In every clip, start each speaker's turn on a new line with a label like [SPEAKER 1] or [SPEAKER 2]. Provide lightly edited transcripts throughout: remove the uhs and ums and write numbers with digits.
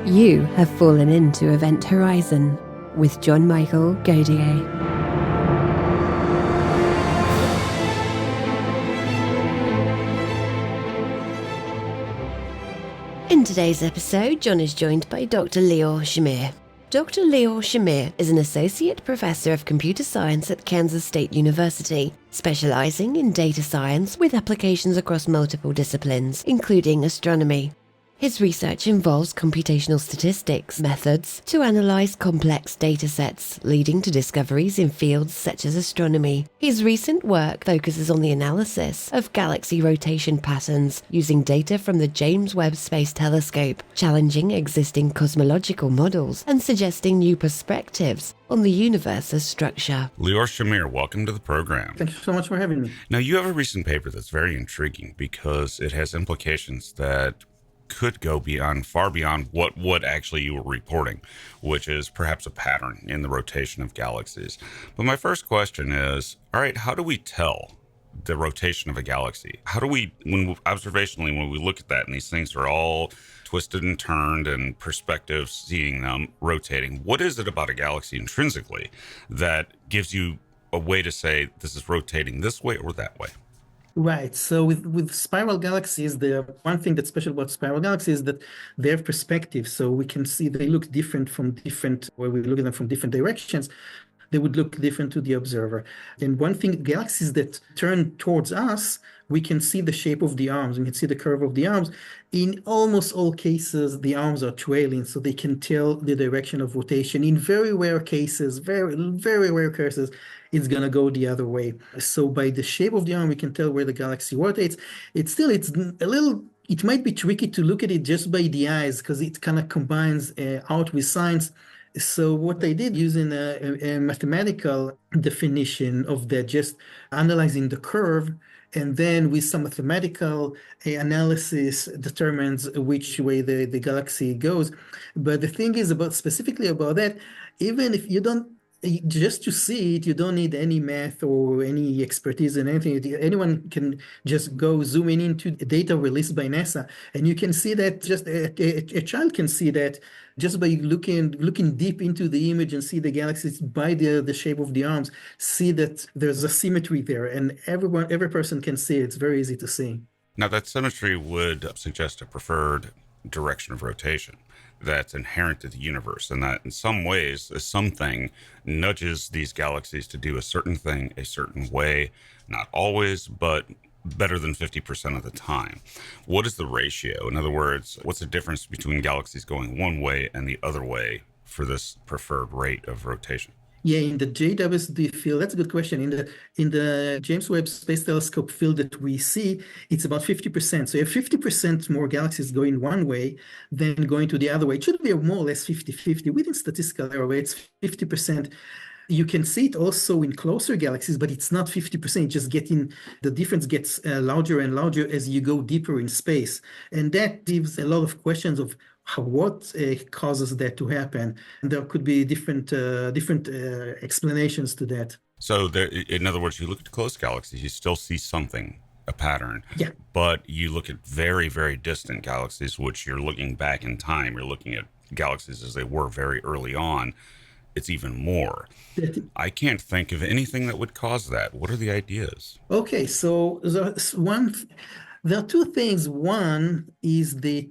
[SPEAKER 1] You have fallen into Event Horizon with JohnMichaelGodier. In today's episode, John is joined by Dr. Lior Shamir. Dr. Lior Shamir is an associate professor of computer science at Kansas State University, specializing in data science with applications across multiple disciplines, including astronomy. His research involves computational statistics methods to analyze complex data sets, leading to discoveries in fields such as astronomy. His recent work focuses on the analysis of galaxy rotation patterns using data from the James Webb Space Telescope, challenging existing cosmological models and suggesting new perspectives on the universe's structure.
[SPEAKER 2] Lior Shamir, welcome to the program.
[SPEAKER 3] Thank you so much for having me.
[SPEAKER 2] Now, you have a recent paper that's very intriguing because it has implications that could go far beyond what actually you were reporting, which is perhaps a pattern in the rotation of galaxies. But my first question is, all right, how do we tell the rotation of a galaxy? How do we, observationally, when we look at that and these things are all twisted and turned and perspectives, seeing them rotating, what is it about a galaxy intrinsically that gives you a way to say this is rotating this way or that way?
[SPEAKER 3] Right. So with spiral galaxies, the one thing that's special about spiral galaxies is that they have perspective. So we can see they look different where we look at them from different directions. They would look different to the observer. And one thing, galaxies that turn towards us, we can see the shape of the arms. We can see the curve of the arms. In almost all cases, the arms are trailing, so they can tell the direction of rotation. In very rare cases, very, very rare cases, it's going to go the other way. So by the shape of the arm, we can tell where the galaxy rotates. It's a little, it might be tricky to look at it just by the eyes because it kind of combines art with science. So what I did using a mathematical definition of that, just analyzing the curve, and then with some mathematical analysis determines which way the galaxy goes. But the thing is specifically about that, even if you don't, just to see it, you don't need any math or any expertise in anything. Anyone can just go zoom into data released by NASA, and you can see that just a child can see that just by looking deep into the image and see the galaxies by the shape of the arms, see that there's a symmetry there, and every person can see it. It's very easy to see.
[SPEAKER 2] Now, that symmetry would suggest a preferred direction of rotation that's inherent to the universe, and that in some ways something nudges these galaxies to do a certain thing a certain way, not always, but better than 50% of the time. What is the ratio? In other words, what's the difference between galaxies going one way and the other way for this preferred rate of rotation?
[SPEAKER 3] Yeah, in the JWST field, that's a good question. In the James Webb Space Telescope field that we see, it's about 50%. So you have 50% more galaxies going one way than going to the other way. It should be more or less 50-50. Within statistical error, it's 50%. You can see it also in closer galaxies, but it's not 50%. The difference gets larger and larger as you go deeper in space. And that gives a lot of questions of what causes that to happen. And there could be different explanations to that.
[SPEAKER 2] So in other words, you look at close galaxies, you still see something, a pattern.
[SPEAKER 3] Yeah.
[SPEAKER 2] But you look at very, very distant galaxies, which you're looking back in time. You're looking at galaxies as they were very early on. It's even more. I can't think of anything that would cause that. What are the ideas?
[SPEAKER 3] Okay, so there are two things. One is the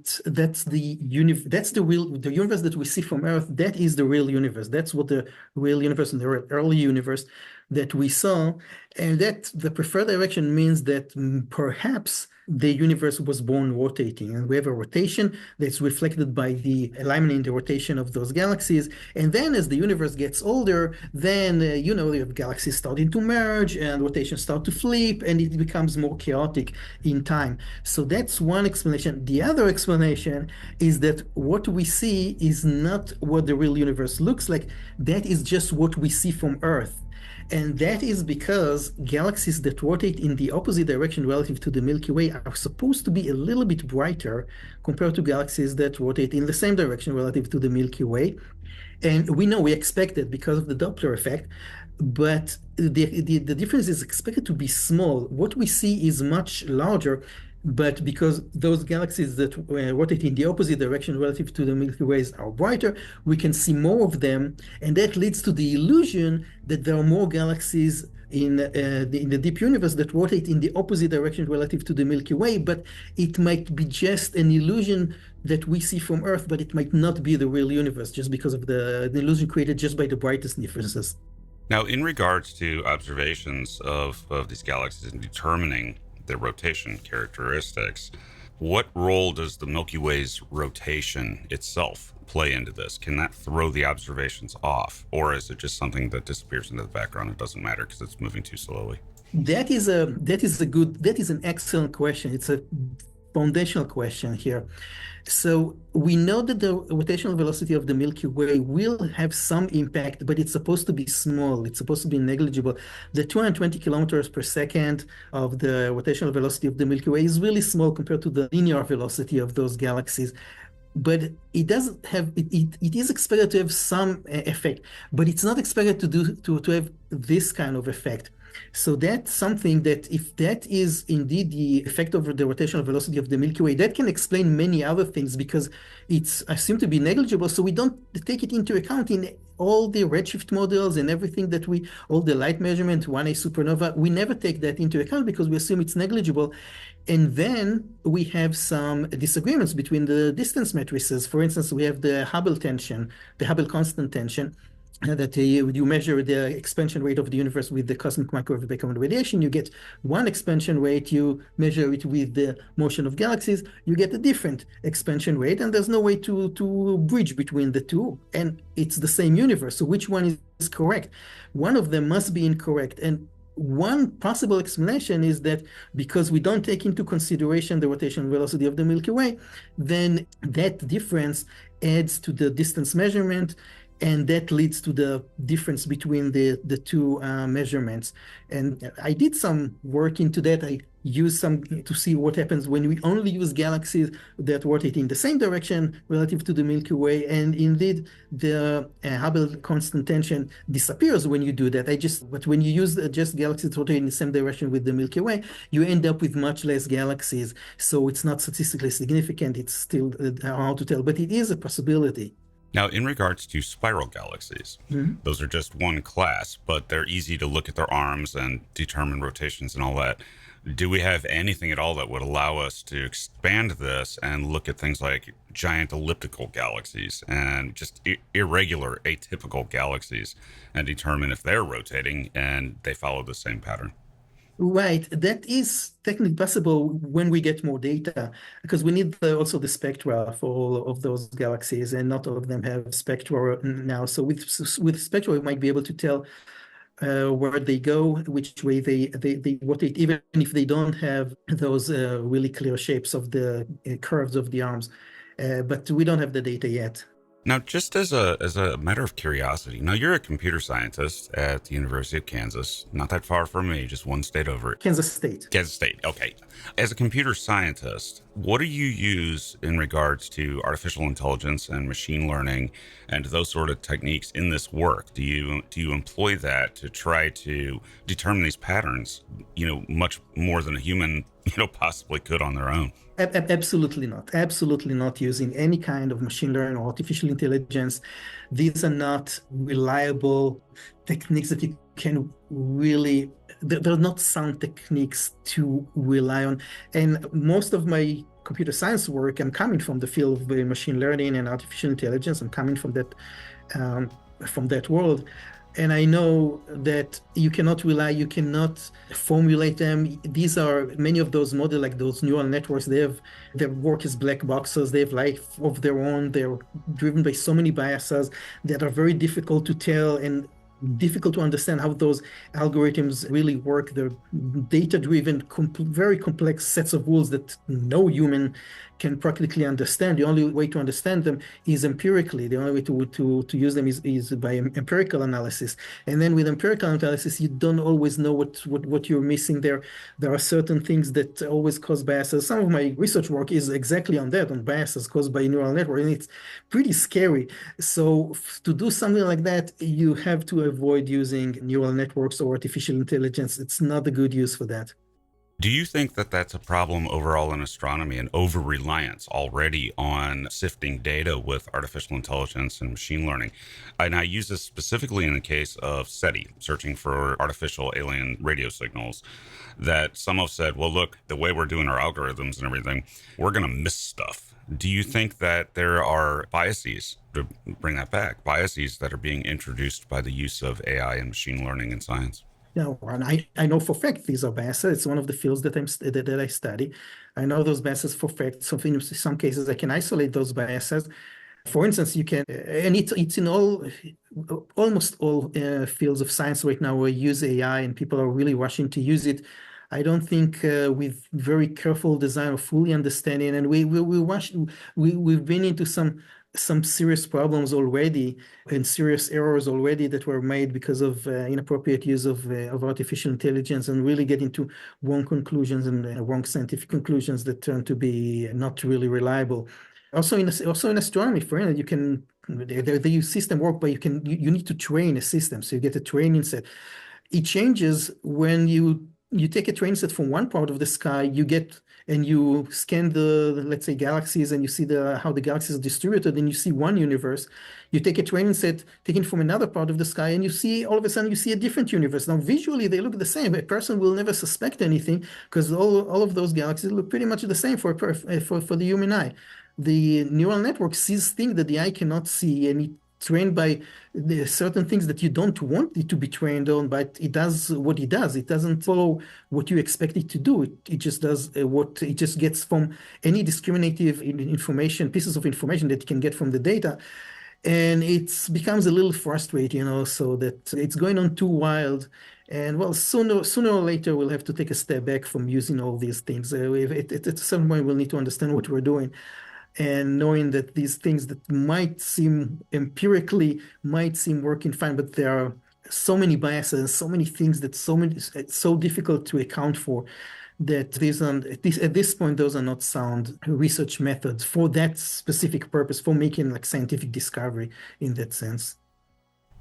[SPEAKER 3] universe that we see from Earth. That is the real universe. That's what the real universe and the early universe that we saw. And that the preferred direction means that perhaps the universe was born rotating, and we have a rotation that's reflected by the alignment in the rotation of those galaxies. And then as the universe gets older, then you have galaxies starting to merge and rotations start to flip, and it becomes more chaotic in time. So that's one explanation. The other explanation is that what we see is not what the real universe looks like. That is just what we see from Earth. And that is because galaxies that rotate in the opposite direction relative to the Milky Way are supposed to be a little bit brighter compared to galaxies that rotate in the same direction relative to the Milky Way. And we expect it because of the Doppler effect, but the difference is expected to be small. What we see is much larger But because those galaxies that rotate in the opposite direction relative to the Milky Way are brighter, we can see more of them, and that leads to the illusion that there are more galaxies in the deep universe that rotate in the opposite direction relative to the Milky Way, but it might be just an illusion that we see from Earth, but it might not be the real universe just because of the illusion created just by the brightest differences.
[SPEAKER 2] Now, in regards to observations of these galaxies and determining their rotation characteristics, what role does the Milky Way's rotation itself play into this? Can that throw the observations off, or is it just something that disappears into the background? It doesn't matter because it's moving too slowly.
[SPEAKER 3] That is an excellent question. It's a foundational question here. So we know that the rotational velocity of the Milky Way will have some impact, but it's supposed to be small. It's supposed to be negligible. The 220 kilometers per second of the rotational velocity of the Milky Way is really small compared to the linear velocity of those galaxies. But it doesn't have it is expected to have some effect, but it's not expected to have this kind of effect. So that's something that if that is indeed the effect over the rotational velocity of the Milky Way, that can explain many other things because it's assumed to be negligible. So we don't take it into account in all the redshift models and everything all the light measurement, 1A supernova, we never take that into account because we assume it's negligible. And then we have some disagreements between the distance matrices. For instance, we have the Hubble tension, the Hubble constant tension, that you measure the expansion rate of the universe with the cosmic microwave background radiation. You get one expansion rate, you measure it with the motion of galaxies, you get a different expansion rate, and there's no way to bridge between the two, and it's the same universe. So which one is correct? One of them must be incorrect. And one possible explanation is that because we don't take into consideration the rotational velocity of the Milky Way, then that difference adds to the distance measurement, and that leads to the difference between the two measurements. And I did some work into that. I used some to see what happens when we only use galaxies that rotate in the same direction relative to the Milky Way. And indeed, the Hubble constant tension disappears when you do that. But when you use just galaxies that rotate in the same direction with the Milky Way, you end up with much less galaxies. So it's not statistically significant. It's still hard to tell, but it is a possibility.
[SPEAKER 2] Now, in regards to spiral galaxies, those are just one class, but they're easy to look at their arms and determine rotations and all that. Do we have anything at all that would allow us to expand this and look at things like giant elliptical galaxies and just irregular, atypical galaxies and determine if they're rotating and they follow the same pattern?
[SPEAKER 3] Right, that is technically possible when we get more data, because we need also the spectra for all of those galaxies, and not all of them have spectra now. So with spectra, we might be able to tell where they go, which way they rotate, even if they don't have those really clear shapes of the curves of the arms. But we don't have the data yet.
[SPEAKER 2] Now, just as a matter of curiosity, now you're a computer scientist at the University of Kansas, not that far from me, just one state over.
[SPEAKER 3] Kansas State.
[SPEAKER 2] Kansas State, okay. As a computer scientist, what do you use in regards to artificial intelligence and machine learning and those sort of techniques in this work? Do you employ that to try to determine these patterns, much more than a human, possibly could on their own?
[SPEAKER 3] Absolutely not. Absolutely not using any kind of machine learning or artificial intelligence. These are not reliable techniques that you can really, they're not sound techniques to rely on. And most of my computer science work, I'm coming from the field of machine learning and artificial intelligence. I'm coming from that world. And I know that you cannot formulate them. Many of those models, like those neural networks, their work is black boxes. They have life of their own. They're driven by so many biases that are very difficult to tell and difficult to understand how those algorithms really work. They're data-driven, very complex sets of rules that no human can practically understand. The only way to understand them is empirically. The only way to use them is by empirical analysis. And then with empirical analysis, you don't always know what you're missing there. There are certain things that always cause biases. Some of my research work is exactly on that, on biases caused by neural network, and it's pretty scary. So to do something like that, you have to avoid using neural networks or artificial intelligence. It's not a good use for that.
[SPEAKER 2] Do you think that that's a problem overall in astronomy, and over-reliance already on sifting data with artificial intelligence and machine learning? And I use this specifically in the case of SETI, searching for artificial alien radio signals, that some have said, well, look, the way we're doing our algorithms and everything, we're going to miss stuff. Do you think that there are biases, to bring that back, biases that are being introduced by the use of AI and machine learning in science?
[SPEAKER 3] No, and I know for fact these are biases. It's one of the fields that that I study. I know those biases for fact. So in some cases, I can isolate those biases. For instance, you can, and it's in almost all fields of science right now where we use AI and people are really rushing to use it. I don't think with very careful design or fully understanding, and we've been into some serious problems already and serious errors already that were made because of inappropriate use of artificial intelligence, and really get into wrong conclusions and wrong scientific conclusions that turn to be not really reliable. Also in astronomy, for instance, you can the system work, but you need to train a system, so you get a training set. It changes when you take a training set from one part of the sky, and you scan let's say galaxies, and you see how the galaxies are distributed, and you see one universe. You take a training set taken from another part of the sky, and all of a sudden you see a different universe. Now visually they look the same. A person will never suspect anything because all of those galaxies look pretty much the same for the human eye. The neural network sees things that the eye cannot see, and it's trained by certain things that you don't want it to be trained on, but it does what it does. It doesn't follow what you expect it to do. It just does what it just gets from any discriminative information, pieces of information that it can get from the data. And it becomes a little frustrating, so that it's going on too wild. And well, sooner or later, we'll have to take a step back from using all these things. At some point, we'll need to understand what we're doing. And knowing that these things that might seem empirically working fine, but there are so many biases, so many things it's so difficult to account for, that at this point, those are not sound research methods for that specific purpose, for making like scientific discovery in that sense.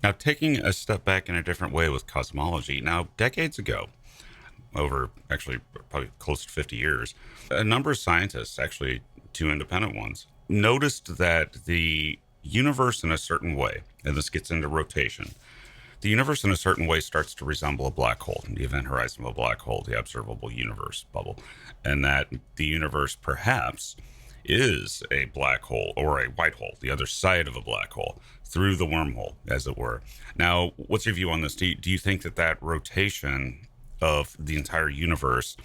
[SPEAKER 2] Now, taking a step back in a different way with cosmology, now decades ago, over actually probably close to 50 years, a number of scientists, actually two independent ones, noticed that the universe in a certain way, and this gets into rotation, the universe in a certain way starts to resemble a black hole, the event horizon of a black hole, the observable universe bubble, and that the universe perhaps is a black hole or a white hole, the other side of a black hole, through the wormhole, as it were. Now, what's your view on this? Do you think that rotation of the entire universe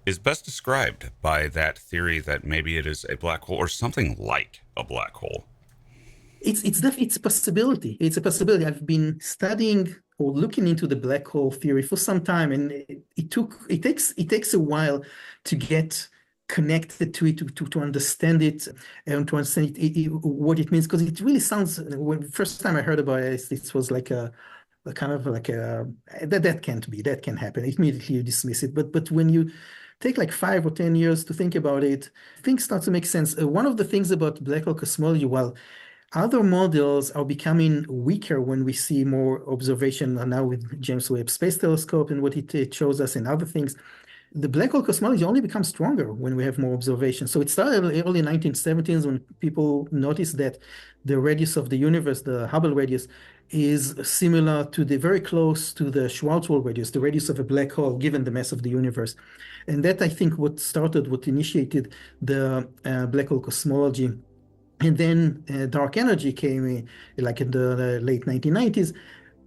[SPEAKER 2] is best described by that theory that maybe it is a black hole or something like a black hole?
[SPEAKER 3] It's a possibility. It's a possibility. I've been studying or looking into the black hole theory for some time, and it takes a while to get connected to it, to understand it, and to understand what it means, because it really sounds. When first time I heard about it, it was like a kind of like that can't happen. Immediately you dismiss it. But when you take like 5 or 10 years to think about it, things start to make sense. One of the things about black hole cosmology, while other models are becoming weaker when we see more observation now with James Webb Space Telescope and what it shows us and other things, the black hole cosmology only becomes stronger when we have more observation. So it started early 1970s when people noticed that the radius of the universe, the Hubble radius, is similar to very close to the Schwarzschild radius, the radius of a black hole, given the mass of the universe. And that, I think, what initiated the black hole cosmology. And then dark energy came in, like in the late 1990s.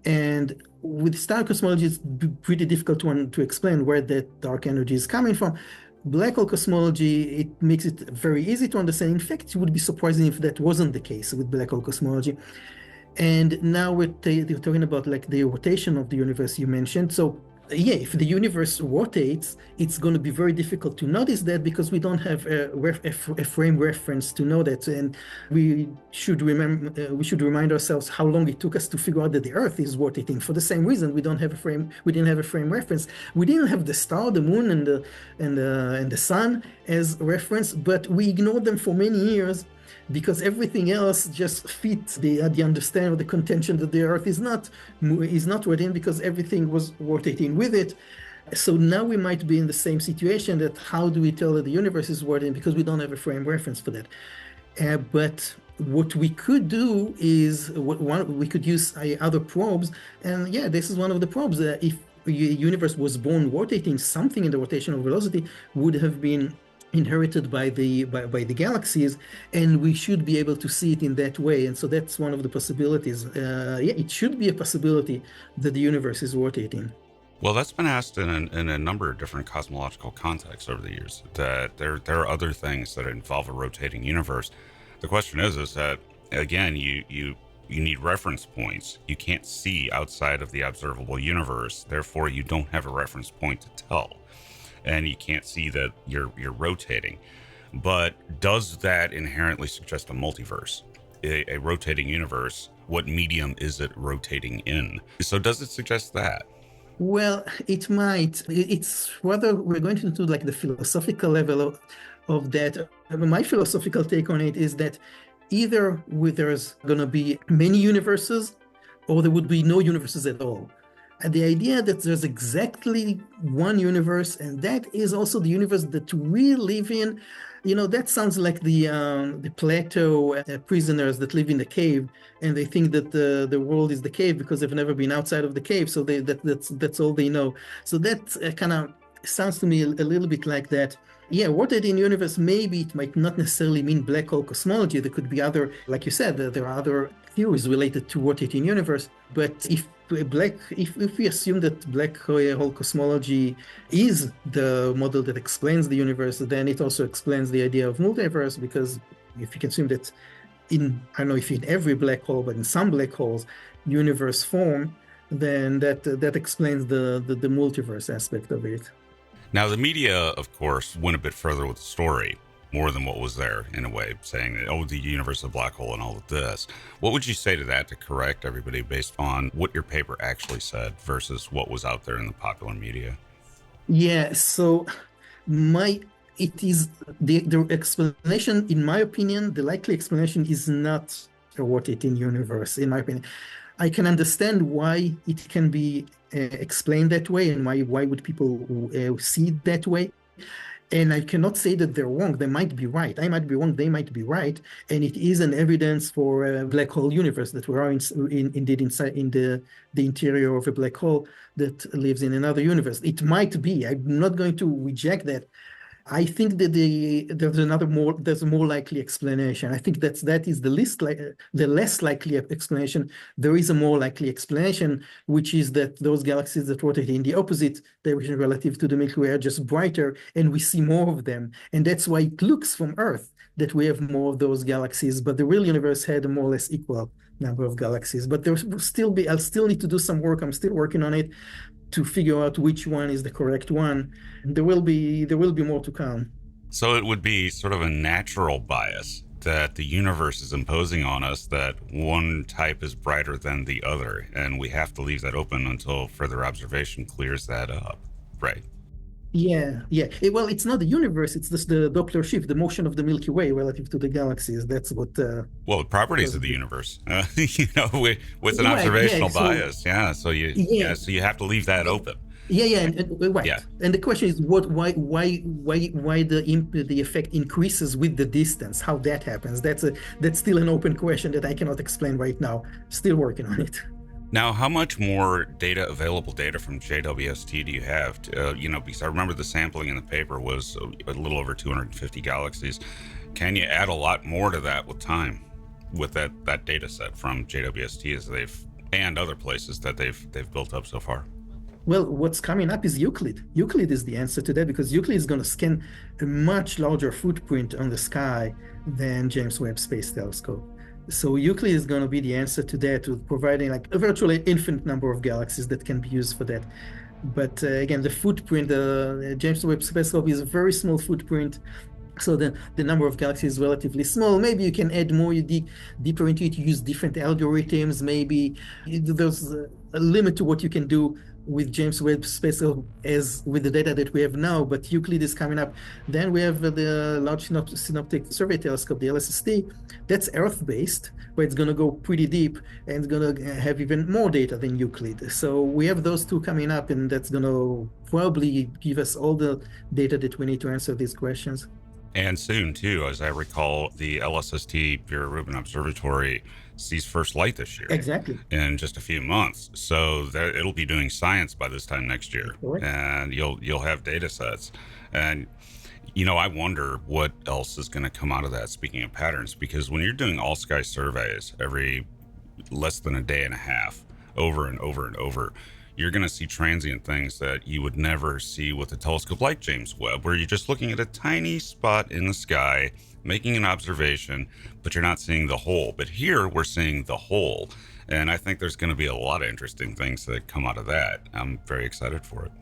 [SPEAKER 3] And with star cosmology, it's pretty difficult to explain where that dark energy is coming from. Black hole cosmology, it makes it very easy to understand. In fact, it would be surprising if that wasn't the case with black hole cosmology. And now we're talking about like the rotation of the universe you mentioned. So yeah, if the universe rotates, it's going to be very difficult to notice that because we don't have a frame reference to know that. And we should remind ourselves how long it took us to figure out that the Earth is rotating. For the same reason, we didn't have a frame reference. We didn't have the star, the moon, and the sun as reference, but we ignored them for many years, because everything else just fits the understanding of the contention that the Earth is not rotating, because everything was rotating with it. So now we might be in the same situation, that how do we tell that the universe is rotating, because we don't have a frame reference for that. But what we could do is we could use other probes, and yeah, this is one of the probes. If the universe was born rotating, something in the rotational velocity would have been inherited by the galaxies, and we should be able to see it in that way. And so that's one of the possibilities. Yeah, it should be a possibility that the universe is rotating.
[SPEAKER 2] Well, that's been asked in a number of different cosmological contexts over the years, that there are other things that involve a rotating universe. The question is that, again, you need reference points. You can't see outside of the observable universe. Therefore, you don't have a reference point to tell, and you can't see that you're rotating. But does that inherently suggest a multiverse, a rotating universe? What medium is it rotating in? So does it suggest that?
[SPEAKER 3] Well, it might. It's whether we're going to do like the philosophical level of that. My philosophical take on it is that either there's going to be many universes, or there would be no universes at all. And the idea that there's exactly one universe, and that is also the universe that we live in, that sounds like the Plato prisoners that live in the cave, and they think that the world is the cave because they've never been outside of the cave, so that's all they know. So that kind of sounds to me a little bit like that. Yeah, rotating universe, maybe it might not necessarily mean black hole cosmology. There could be other, like you said, there are other theories related to rotating universe. But if we assume that black hole cosmology is the model that explains the universe, then it also explains the idea of multiverse, because if you can assume that I don't know if in every black hole, but in some black holes, universe form, then that explains the multiverse aspect of it.
[SPEAKER 2] Now, the media, of course, went a bit further with the story, more than what was there, in a way, saying that, oh, the universe is a black hole and all of this. What would you say to that to correct everybody based on what your paper actually said versus what was out there in the popular media?
[SPEAKER 3] Yeah, so it is the explanation, in my opinion, the likely explanation is not a rotating universe, in my opinion. I can understand why it can be explained that way, and why would people see it that way. And I cannot say that they're wrong. They might be right. I might be wrong. They might be right. And it is an evidence for a black hole universe, that we are indeed inside in the interior of a black hole that lives in another universe. It might be. I'm not going to reject that. I think that there's a more likely explanation. I think that is the less likely explanation. There is a more likely explanation, which is that those galaxies that rotate in the opposite direction relative to the Milky Way are just brighter, and we see more of them. And that's why it looks from Earth that we have more of those galaxies. But the real universe had a more or less equal number of galaxies. But I'll still need to do some work. I'm still working on it to figure out which one is the correct one. There will be more to come.
[SPEAKER 2] So it would be sort of a natural bias that the universe is imposing on us, that one type is brighter than the other, and we have to leave that open until further observation clears that up, right?
[SPEAKER 3] Yeah. Well, it's not the universe, it's just the Doppler shift, the motion of the Milky Way relative to the galaxies. That's what...
[SPEAKER 2] well, the properties of the universe, with an observational bias. So you have to leave that open.
[SPEAKER 3] Right.
[SPEAKER 2] Yeah.
[SPEAKER 3] And the question is, why the effect increases with the distance? How that happens? That's still an open question that I cannot explain right now. Still working on it.
[SPEAKER 2] Now, how much more available data from JWST do you have? Because I remember the sampling in the paper was a little over 250 galaxies. Can you add a lot more to that with time, with that data set from JWST and other places that they've built up so far?
[SPEAKER 3] Well, what's coming up is Euclid. Euclid is the answer to that, because Euclid is going to scan a much larger footprint on the sky than James Webb Space Telescope. So Euclid is going to be the answer to that, with providing like a virtually infinite number of galaxies that can be used for that. But again, the footprint, James Webb Space Telescope is a very small footprint. So the number of galaxies is relatively small. Maybe you can add more, you dig deeper into it, you use different algorithms. Maybe there's a limit to what you can do. with James Webb Space Telescope as with the data that we have now, but Euclid is coming up. Then we have the Large Synoptic Survey Telescope, the LSST. That's Earth-based, where it's going to go pretty deep and it's going to have even more data than Euclid. So we have those two coming up, and that's going to probably give us all the data that we need to answer these questions.
[SPEAKER 2] And soon, too, as I recall, the LSST Vera Rubin Observatory sees first light this year.
[SPEAKER 3] Exactly.
[SPEAKER 2] In just a few months. So that it'll be doing science by this time next year.
[SPEAKER 3] Correct.
[SPEAKER 2] And you'll have data sets. And I wonder what else is going to come out of that, speaking of patterns, because when you're doing all sky surveys every less than a day and a half, over and over and over, you're going to see transient things that you would never see with a telescope like James Webb, where you're just looking at a tiny spot in the sky, making an observation, but you're not seeing the whole. But here we're seeing the whole. And I think there's going to be a lot of interesting things that come out of that. I'm very excited for it.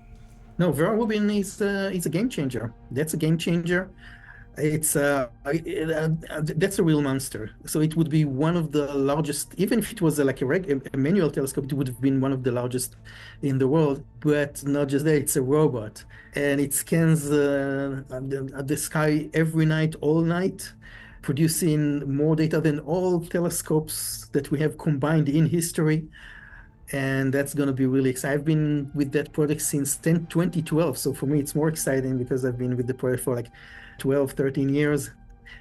[SPEAKER 3] No, Vera Rubin is a game changer. That's a game changer. It's that's a real monster. So it would be one of the largest, even if it was like a manual telescope, it would have been one of the largest in the world. But not just that, it's a robot, and it scans the sky every night, all night, producing more data than all telescopes that we have combined in history. And that's going to be really exciting. I've been with that project since 2012. So for me, it's more exciting because I've been with the project for like 12, 13 years,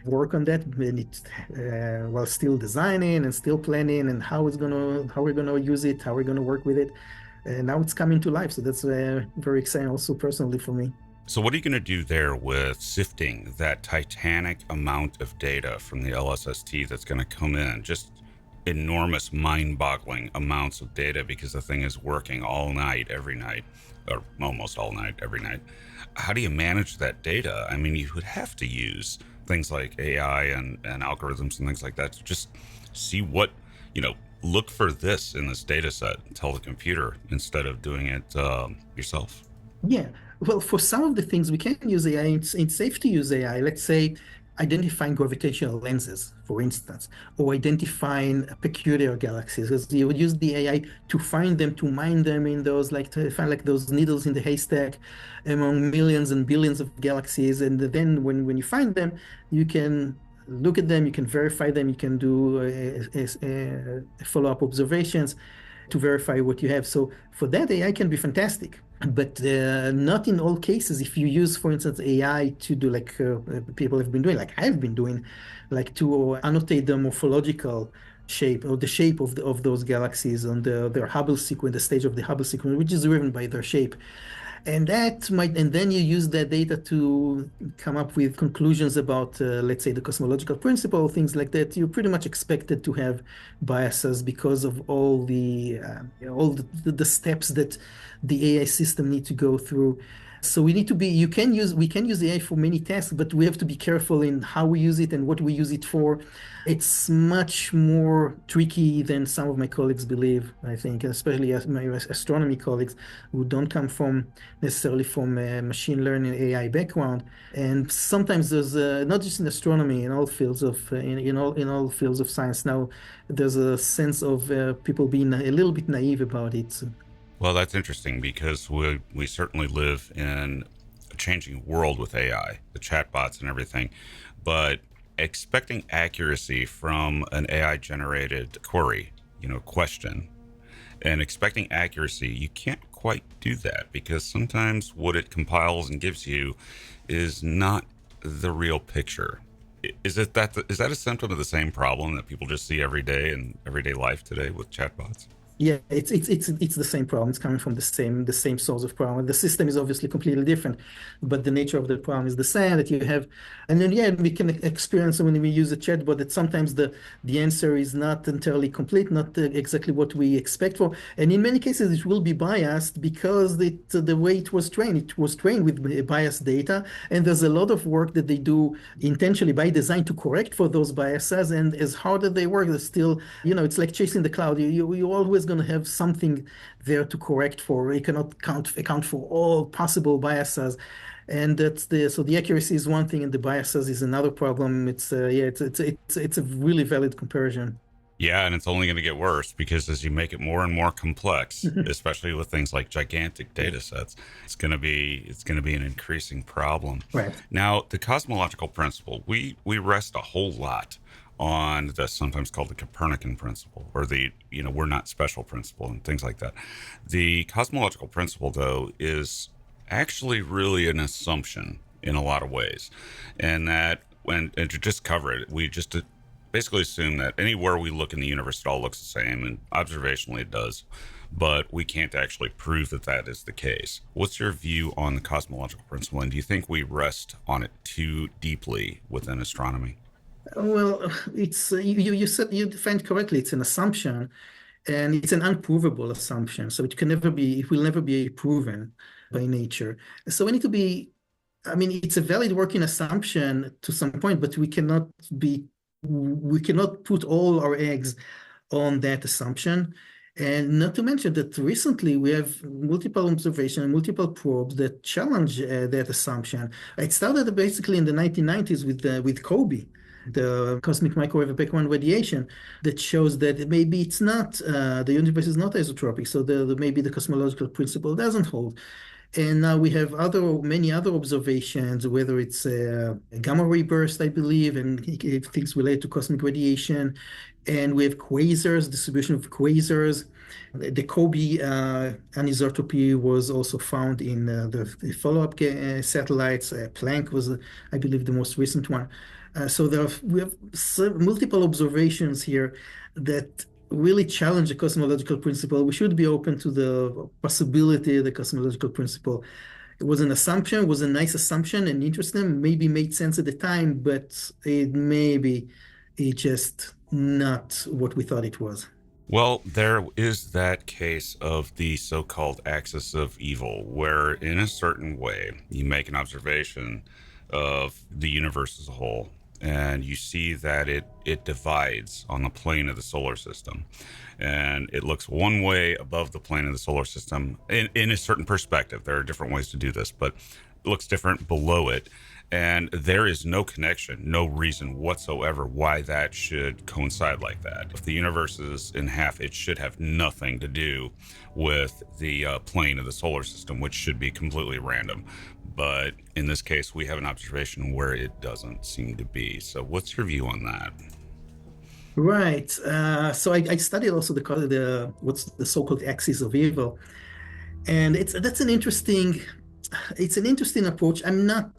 [SPEAKER 3] work on that, and it while still designing and still planning and how we're going to use it, how we're going to work with it. And now it's coming to life. So that's very exciting also personally for me.
[SPEAKER 2] So what are you going to do there with sifting that titanic amount of data from the LSST that's going to come in? Just enormous, mind-boggling amounts of data, because the thing is working all night, every night, or almost all night, every night. How do you manage that data? I mean, you would have to use things like AI and algorithms and things like that to just see what, look for this in this data set and tell the computer instead of doing it yourself.
[SPEAKER 3] Yeah, well, for some of the things we can use AI, it's safe to use AI. Let's say identifying gravitational lenses, for instance, or identifying peculiar galaxies, because you would use the AI to find them, to mine them in those, like to find like those needles in the haystack among millions and billions of galaxies. And then when you find them, you can look at them, you can verify them, you can do follow-up observations to verify what you have. So for that, AI can be fantastic. But not in all cases. If you use, for instance, AI to do like people have been doing, like I've been doing, like to annotate the morphological shape or the shape of those galaxies on their Hubble sequence, the stage of the Hubble sequence, which is driven by their shape. And then you use that data to come up with conclusions about, let's say, the cosmological principle, things like that. You're pretty much expected to have biases because of all the steps that the AI system need to go through. So we can use AI for many tasks, but we have to be careful in how we use it and what we use it for. It's much more tricky than some of my colleagues believe, I think, especially my astronomy colleagues who don't come necessarily from a machine learning AI background. And sometimes there's not just in astronomy, in all fields of in all fields of science now, there's a sense of people being a little bit naive about it.
[SPEAKER 2] Well, that's interesting because we certainly live in a changing world with AI, the chatbots and everything, but expecting accuracy from an AI generated query, question, and expecting accuracy, you can't quite do that because sometimes what it compiles and gives you is not the real picture. Is that a symptom of the same problem that people just see every day in everyday life today with chatbots?
[SPEAKER 3] Yeah, it's the same problem. It's coming from the same source of problem. The system is obviously completely different, but the nature of the problem is the same that you have. And then we can experience when we use a chatbot that sometimes the answer is not entirely complete, not exactly what we expect for. And in many cases, it will be biased because the way it was trained with biased data. And there's a lot of work that they do intentionally by design to correct for those biases. And as hard as they work, they're still, it's like chasing the cloud. You always going to have something there to correct for. You cannot account for all possible biases, and so the accuracy is one thing, and the biases is another problem. It's a really valid comparison.
[SPEAKER 2] Yeah, and it's only going to get worse because as you make it more and more complex, especially with things like gigantic data sets, it's going to be an increasing problem.
[SPEAKER 3] Right.
[SPEAKER 2] Now, the cosmological principle, we rest a whole lot on the sometimes called the Copernican principle or the we're not special principle and things like that. The cosmological principle though is actually really an assumption in a lot of ways, and that and to just cover it, we just basically assume that anywhere we look in the universe, it all looks the same, and observationally it does, but we can't actually prove that that is the case. What's your view on the cosmological principle, and do you think we rest on it too deeply within astronomy?
[SPEAKER 3] Well, it's you said you defined correctly. It's an assumption, and it's an unprovable assumption. So it will never be proven by nature. So we need to be. I mean, it's a valid working assumption to some point, but we cannot put all our eggs on that assumption. And not to mention that recently we have multiple observations, multiple probes that challenge that assumption. It started basically in the 1990s with COBE, the cosmic microwave background radiation, that shows that maybe it's not the universe is not isotropic, so maybe the cosmological principle doesn't hold. And now we have many other observations, whether it's gamma ray burst, I believe, and things related to cosmic radiation. And we have quasars, distribution of quasars. The COBE anisotropy was also found in the follow-up satellites. Planck was, I believe, the most recent one. So we have multiple observations here that really challenge the cosmological principle. We should be open to the possibility of the cosmological principle. It was an assumption, was a nice assumption and interesting, maybe made sense at the time, but it just not what we thought it was.
[SPEAKER 2] Well, there is that case of the so-called axis of evil, where in a certain way you make an observation of the universe as a whole, and you see that it divides on the plane of the solar system, and it looks one way above the plane of the solar system in a certain perspective. There are different ways to do this, but it looks different below it, and there is no connection, no reason whatsoever why that should coincide like that. If the universe is in half, it should have nothing to do with the plane of the solar system, which should be completely random. But in this case, we have an observation where it doesn't seem to be. So what's your view on that?
[SPEAKER 3] Right. So I studied also what's the so-called axis of evil, and it's an interesting approach. I'm not.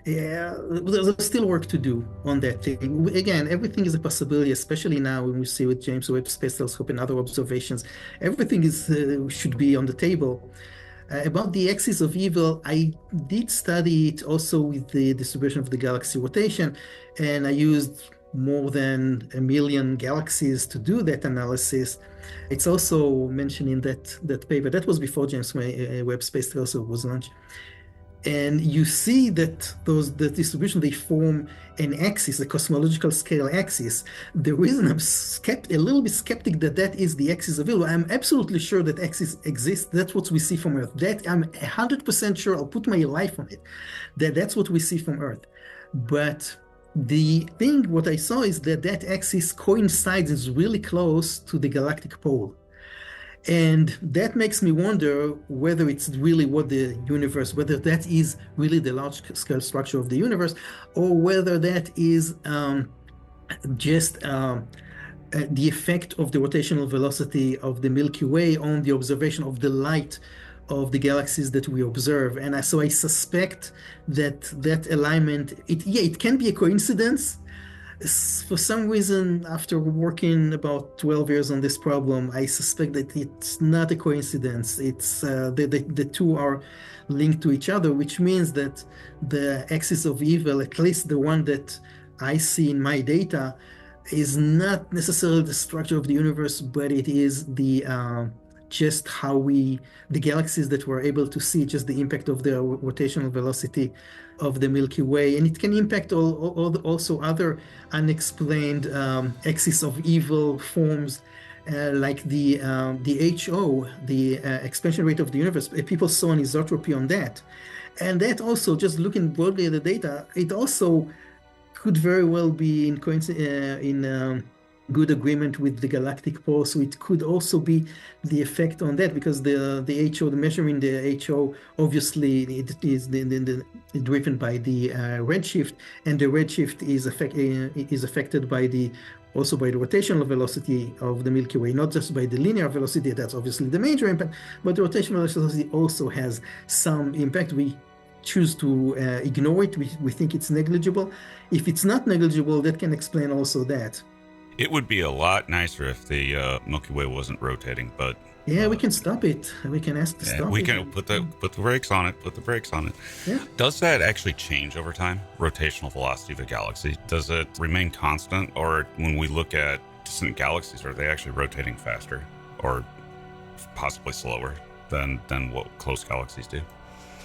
[SPEAKER 3] Yeah, there's still work to do on that thing. Again, everything is a possibility, especially now when we see with James Webb Space Telescope and other observations. Everything should be on the table. About the axis of evil, I did study it also with the distribution of the galaxy rotation, and I used more than 1 million galaxies to do that analysis. It's also mentioned in that paper. That was before James Webb Space Telescope was launched. And you see that the distribution, they form an axis, a cosmological scale axis. The reason I'm a little bit skeptic that is the axis of evil, I'm absolutely sure that axis exists. That's what we see from Earth. That I'm 100% sure, I'll put my life on it, that's what we see from Earth. But what I saw is that axis coincides, is really close to the galactic pole. And that makes me wonder whether it's really whether that is really the large scale structure of the universe, or whether that is just the effect of the rotational velocity of the Milky Way on the observation of the light of the galaxies that we observe. And so I suspect that alignment, it can be a coincidence. For some reason, after working about 12 years on this problem, I suspect that it's not a coincidence. It's the two are linked to each other, which means that the axis of evil, at least the one that I see in my data, is not necessarily the structure of the universe, but it is just how the galaxies that we're able to see, just the impact of the rotational velocity of the Milky Way. And it can impact also other unexplained axis of evil forms, like the HO, the expansion rate of the universe. People saw an isotropy on that. And that also, just looking broadly at the data, it also could very well be good agreement with the galactic pole. So it could also be the effect on that, because the HO, the measuring the HO, obviously it is driven by the redshift, and the redshift is affected by the also by the rotational velocity of the Milky Way, not just by the linear velocity. That's obviously the major impact, but the rotational velocity also has some impact. We choose to ignore it. We think it's negligible. If it's not negligible, that can explain also that.
[SPEAKER 2] It would be a lot nicer if the Milky Way wasn't rotating, but
[SPEAKER 3] yeah, we can stop it. We can ask to stop
[SPEAKER 2] we
[SPEAKER 3] it.
[SPEAKER 2] can put the brakes on it. Put the brakes on it.
[SPEAKER 3] Yeah.
[SPEAKER 2] Does that actually change over time? Rotational velocity of a galaxy, does it remain constant, or when we look at distant galaxies, are they actually rotating faster or possibly slower than what close galaxies do?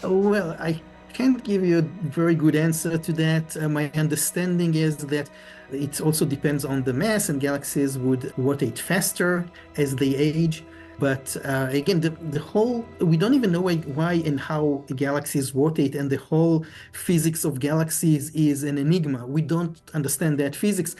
[SPEAKER 3] Well, I can't give you a very good answer to that. My understanding is that it also depends on the mass, and galaxies would rotate faster as they age. But again, the whole, we don't even know why and how galaxies rotate, and the whole physics of galaxies is an enigma. We don't understand that physics.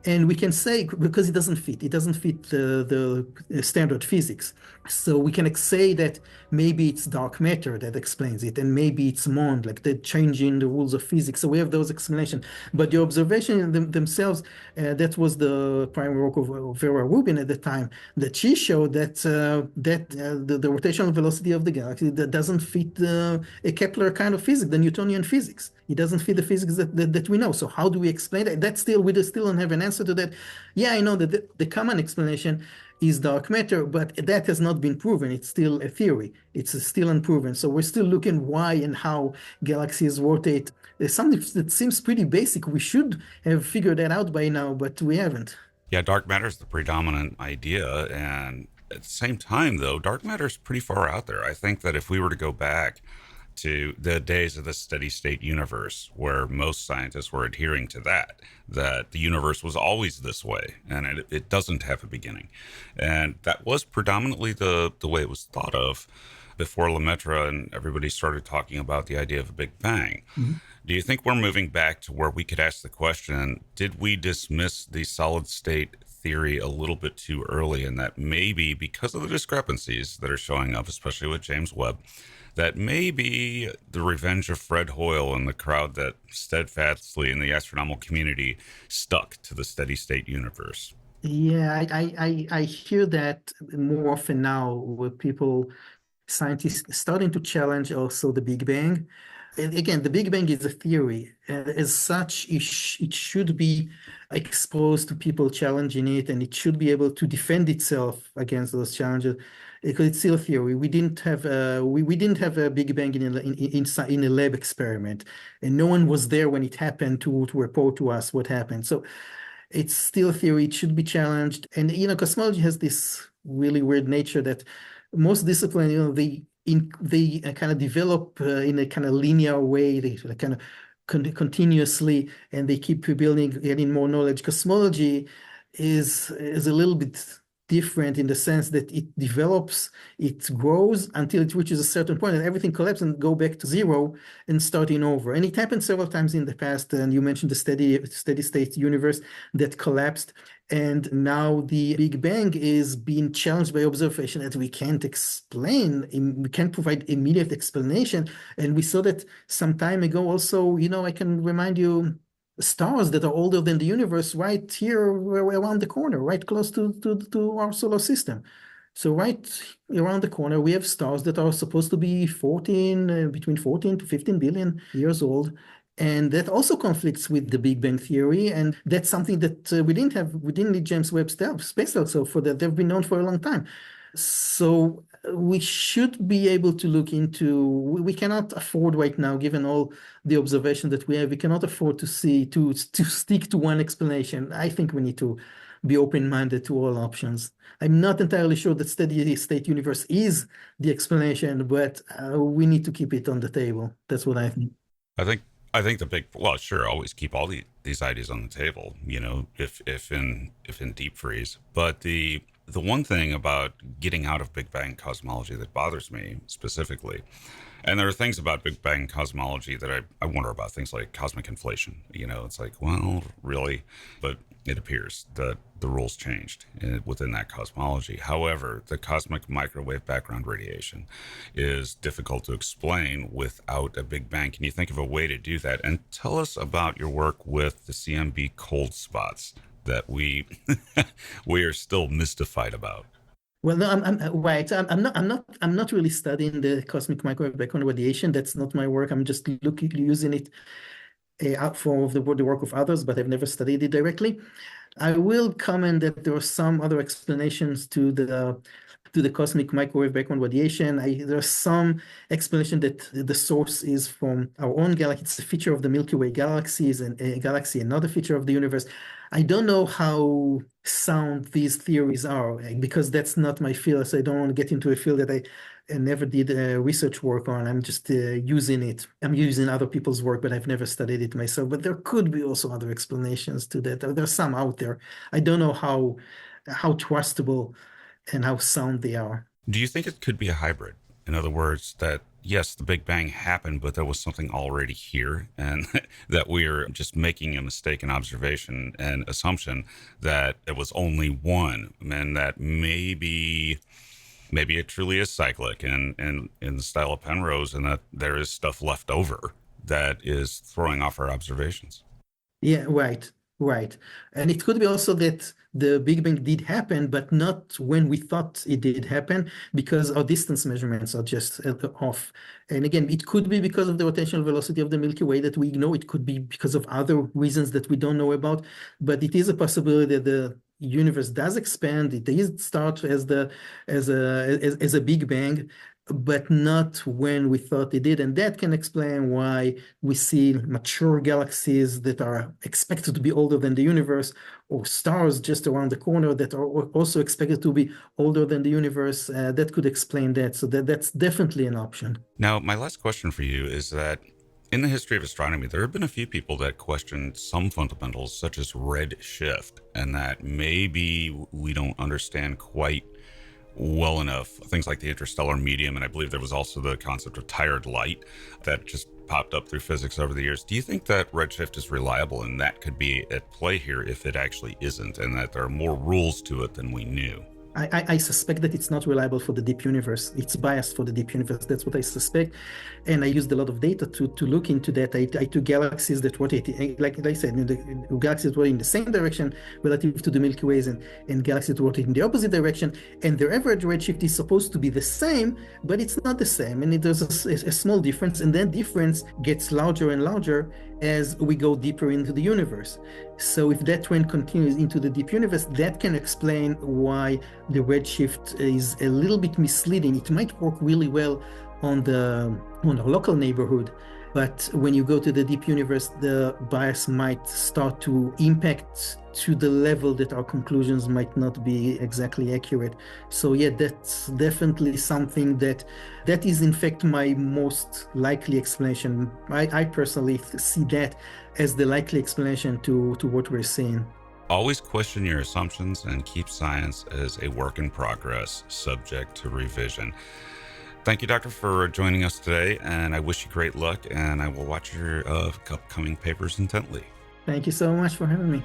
[SPEAKER 3] And we can say, because it doesn't fit the standard physics. So we can say that maybe it's dark matter that explains it, and maybe it's MOND, like the changing the rules of physics. So we have those explanations. But the observation themselves, that was the primary work of Vera Rubin at the time, that she showed that the rotational velocity of the galaxy that doesn't fit a Kepler kind of physics, the Newtonian physics. It doesn't fit the physics that we know. So how do we explain that? We still don't have an answer to that. Yeah, I know that the common explanation is dark matter, but that has not been proven. It's still a theory. It's still unproven. So we're still looking why and how galaxies rotate. There's something that seems pretty basic. We should have figured that out by now, but we haven't.
[SPEAKER 2] Yeah, dark matter is the predominant idea, and at the same time, though, dark matter is pretty far out there. I think that if we were to go back to the days of the steady state universe, where most scientists were adhering to that the universe was always this way and it doesn't have a beginning, and that was predominantly the way it was thought of before Lemaitre and everybody started talking about the idea of a big bang. Mm-hmm. Do you think we're moving back to where we could ask the question, did we dismiss the solid state theory a little bit too early, and that maybe because of the discrepancies that are showing up, especially with James Webb, that maybe the revenge of Fred Hoyle and the crowd that steadfastly in the astronomical community stuck to the steady state universe?
[SPEAKER 3] Yeah, I hear that more often now, with scientists starting to challenge also the Big Bang. And again, the Big Bang is a theory. As such, it should be exposed to people challenging it, and it should be able to defend itself against those challenges, because it's still a theory. We didn't have a Big Bang in a lab experiment, and no one was there when it happened to report to us what happened. So it's still a theory. It should be challenged. And cosmology has this really weird nature that most disciplines, they kind of develop in a kind of linear way. They kind of continuously, and they keep building, getting more knowledge. Cosmology is a little bit different in the sense that it develops, it grows until it reaches a certain point, and everything collapses and go back to zero and starting over. And it happened several times in the past. And you mentioned the steady state universe that collapsed. And now the Big Bang is being challenged by observation that we can't explain. We can't provide immediate explanation. And we saw that some time ago also, I can remind you, stars that are older than the universe right here around the corner, right close to our solar system. So right around the corner, we have stars that are supposed to be between 14 to 15 billion years old. And that also conflicts with the Big Bang theory. And that's something that we didn't need James Webb Space Telescope for that. They've been known for a long time. So we should be able to look into, we cannot afford right now, given all the observation that we have, we cannot afford to stick to one explanation. I think we need to be open-minded to all options. I'm not entirely sure that steady state universe is the explanation, but we need to keep it on the table. That's what I think.
[SPEAKER 2] I think sure, always keep all these ideas on the table, if in deep freeze. But the The one thing about getting out of Big Bang cosmology that bothers me specifically, and there are things about Big Bang cosmology that I wonder about, things like cosmic inflation. It's like, well, really? But it appears that the rules changed within that cosmology. However, the cosmic microwave background radiation is difficult to explain without a Big Bang. Can you think of a way to do that? And tell us about your work with the CMB cold spots that we we are still mystified about.
[SPEAKER 3] Well, no, I'm right. I'm not really studying the cosmic microwave background radiation. That's not my work. I'm just using it out for the work of others, but I've never studied it directly. I will comment that there are some other explanations to the cosmic microwave background radiation. There's some explanation that the source is from our own galaxy. It's a feature of the Milky Way galaxies, and a galaxy, another feature of the universe. I don't know how sound these theories are, because that's not my field. So I don't want to get into a field that I never did research work on. I'm just using it. I'm using other people's work, but I've never studied it myself. But there could be also other explanations to that. There's some out there. I don't know how trustable and how sound they are.
[SPEAKER 2] Do you think it could be a hybrid? In other words, that yes, the Big Bang happened, but there was something already here, and that we're just making a mistaken observation and assumption that it was only one, and that maybe it truly is cyclic and in the style of Penrose, and that there is stuff left over that is throwing off our observations.
[SPEAKER 3] Yeah, right. And it could be also that the Big Bang did happen, but not when we thought it did happen, because our distance measurements are just off. And again, it could be because of the rotational velocity of the Milky Way that we ignore. It could be because of other reasons that we don't know about. But it is a possibility that the universe does expand. It does start as a Big Bang, but not when we thought it did. And that can explain why we see mature galaxies that are expected to be older than the universe, or stars just around the corner that are also expected to be older than the universe. That could explain that. So that's definitely an option.
[SPEAKER 2] Now, my last question for you is that in the history of astronomy, there have been a few people that questioned some fundamentals, such as redshift, and that maybe we don't understand quite well enough things like the interstellar medium. And I believe there was also the concept of tired light that just popped up through physics over the years. Do you think that redshift is reliable, and that could be at play here if it actually isn't, and that there are more rules to it than we knew?
[SPEAKER 3] I suspect that it's not reliable for the deep universe. It's biased for the deep universe. That's what I suspect. And I used a lot of data to look into that. I took galaxies that rotate, like I said, the galaxies rotate in the same direction relative to the Milky Ways, and galaxies that rotate in the opposite direction. And their average redshift is supposed to be the same, but it's not the same. And there's a small difference. And that difference gets larger and larger as we go deeper into the universe. So if that trend continues into the deep universe, that can explain why the redshift is a little bit misleading. It might work really well on the local neighborhood, but when you go to the deep universe, the bias might start to impact to the level that our conclusions might not be exactly accurate. So yeah, that's definitely something that is in fact my most likely explanation. I personally see that as the likely explanation to what we're seeing.
[SPEAKER 2] Always question your assumptions and keep science as a work in progress, subject to revision. Thank you, Doctor, for joining us today, and I wish you great luck, and I will watch your upcoming papers intently.
[SPEAKER 3] Thank you so much for having me.